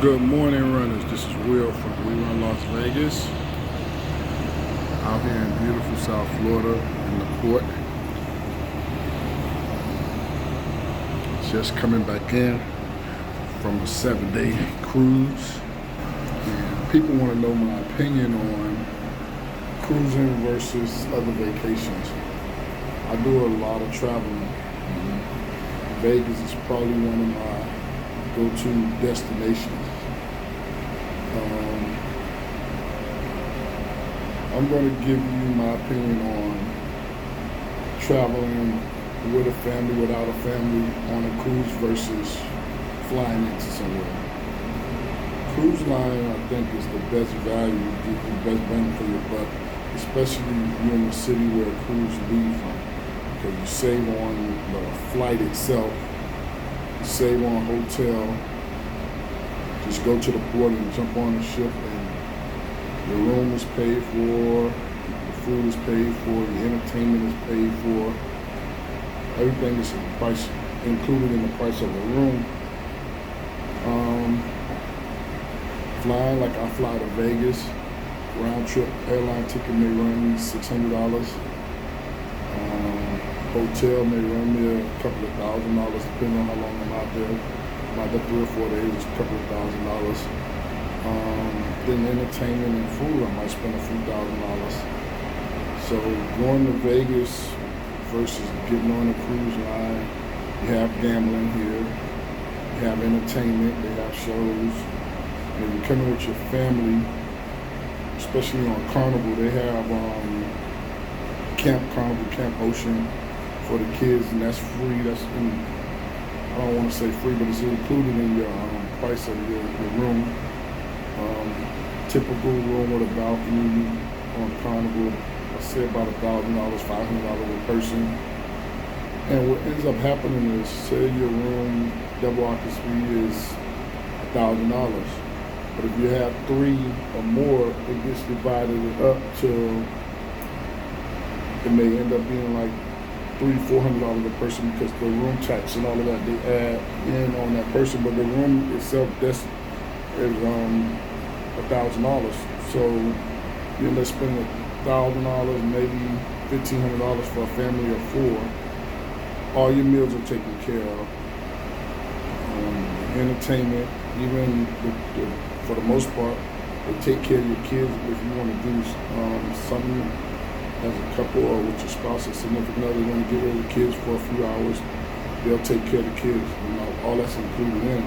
Good morning, runners. This is Will from We Run Las Vegas, out here in beautiful South Florida in the port. Just coming back in from a 7-day cruise. And people want to know my opinion on cruising versus other vacations. I do a lot of traveling. Vegas is probably one of my go-to destinations. I'm going to give you my opinion on traveling with a family, without a family, on a cruise versus flying into somewhere. Cruise line, I think, is the best value, the best bang for your buck, especially if you're in the city where a cruise leaves from, because you save on the flight itself, you save on hotel. Just go to the port and jump on the ship, and your room is paid for, the food is paid for, your entertainment is paid for. Everything is included in the price of the room. Flying, like I fly to Vegas, round trip airline ticket may run me $600. Hotel may run me a couple of $1,000, depending on how long I'm out there. About the 3 or 4 days, it's a couple of $1,000. Then entertainment and food, I might spend a few $1,000s. So going to Vegas versus getting on a cruise line, you have gambling here, you have entertainment, they have shows. And you're coming with your family, especially on Carnival, they have Carnival Camp Ocean for the kids, and that's free. I don't want to say free, but it's included in your price of your room. Typical room with a balcony on Carnival, I say about $1,000, $500 a person. And what ends up happening is, say your room double occupancy is $1,000, but if you have 3 or more, it gets divided up to, it may end up being like $300-400 a person, because the room tax and all of that they add in on that person, but the room itself is $1,000. So you end up spending $1,000, maybe $1,500 for a family of 4. All your meals are taken care of. Entertainment, even for the most part, they take care of your kids if you want to do something as a couple or with your spouse or significant other. You want to get rid of the kids for a few hours, they'll take care of the kids. All that's included in.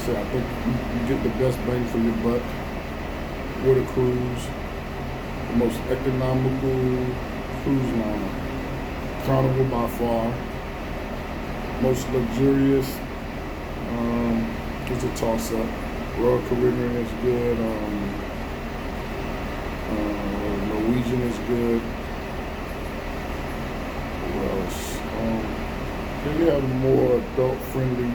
So I think you get the best bang for your buck with a cruise. The most economical cruise line, Carnival by far. Most luxurious is a toss-up. Royal Caribbean is good. Norwegian is good. What else? Then you have more adult-friendly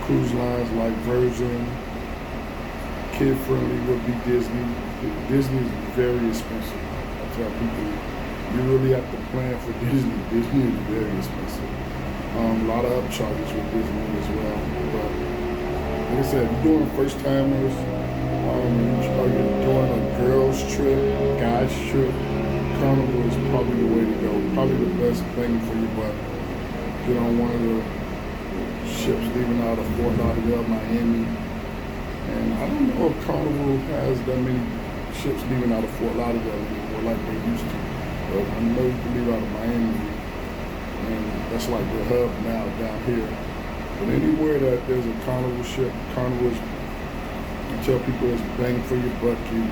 cruise lines like Virgin. Kid-friendly would be Disney. Disney is very expensive. I tell people, you really have to plan for Disney. Disney is very expensive. A lot of upcharges with Disney as well. But like I said, if you're doing first-timers, or you're doing a girls trip, guys trip, Carnival is probably the way to go. Probably the best thing for you, but get on one of the ships leaving out of Fort Lauderdale, Miami. And I don't know if Carnival has that many ships leaving out of Fort Lauderdale anymore like they used to. But I know you can leave out of Miami, and that's like the hub now down here. But anywhere that there's a Carnival ship, Carnival is, I tell people, it's bang for your buck. You're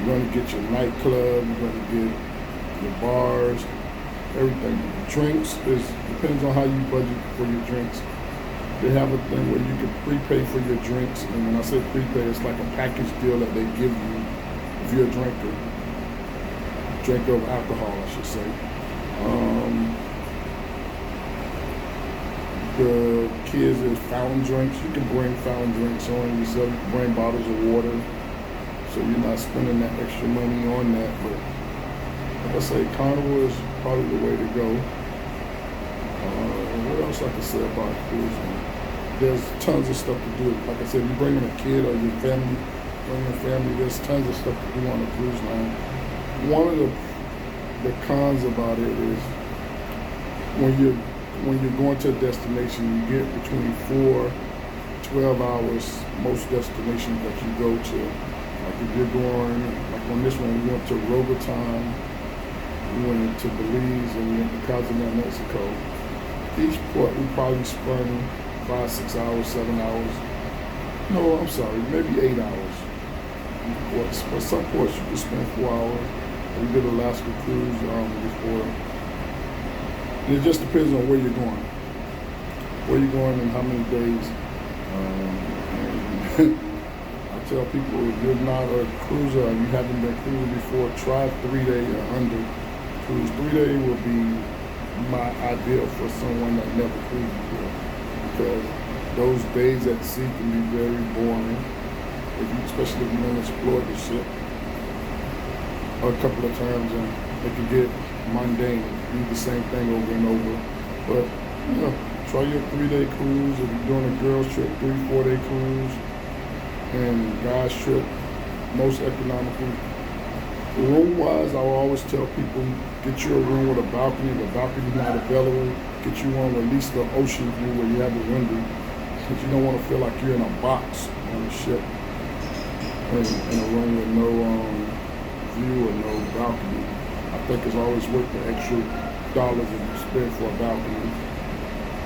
going to get your nightclub, you're going to get your bars, everything. Drinks depends on how you budget for your drinks. They have a thing where you can prepay for your drinks, and when I say prepay, it's like a package deal that they give you if you're a drinker of alcohol, I should say. The kids is fountain drinks. You can bring fountain drinks on yourself. You can bring bottles of water, so you're not spending that extra money on that. But like I say, Carnival is probably the way to go. What else I can say about cruising? there's tons of stuff to do. Like I said, if you're bringing a kid or your family, there's tons of stuff to do on a cruise line. One of the cons about it is when you're going to a destination, you get between 4-12 hours. Most destinations that you go to, like if you're going, like on this one, we went to Roatan, we went to Belize, and we went to Cozumel, Mexico. Each port we probably spent 5, 6 hours, 7 hours. No, I'm sorry, maybe 8 hours. Ports. But some ports you can spend 4 hours. We did Alaska cruise before. And it just depends on where you're going. Where you're going and how many days. I tell people, if you're not a cruiser and you haven't been cruising before, try 3-day or under cruise. 3-day will be my ideal for someone that never cruised before, because those days at sea can be very boring, especially if you don't explore the ship a couple of times, and it can get mundane, do the same thing over and over. But try your 3-day cruise. If you're doing a girls trip, 3-4-day cruise, and guys trip, most economical. Room-wise, I will always tell people, get you a room with a balcony. If the balcony not available, get you one with at least the ocean view where you have a window, because you don't want to feel like you're in a box on the ship, in a room with no view or no balcony. I think it's always worth the extra dollars that you spend for a balcony.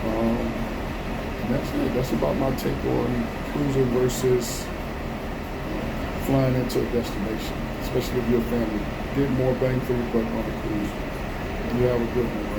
And that's it. That's about my take on cruising versus flying into a destination, especially if you're a family. Get more bang for your buck on a cruise. You have a good one.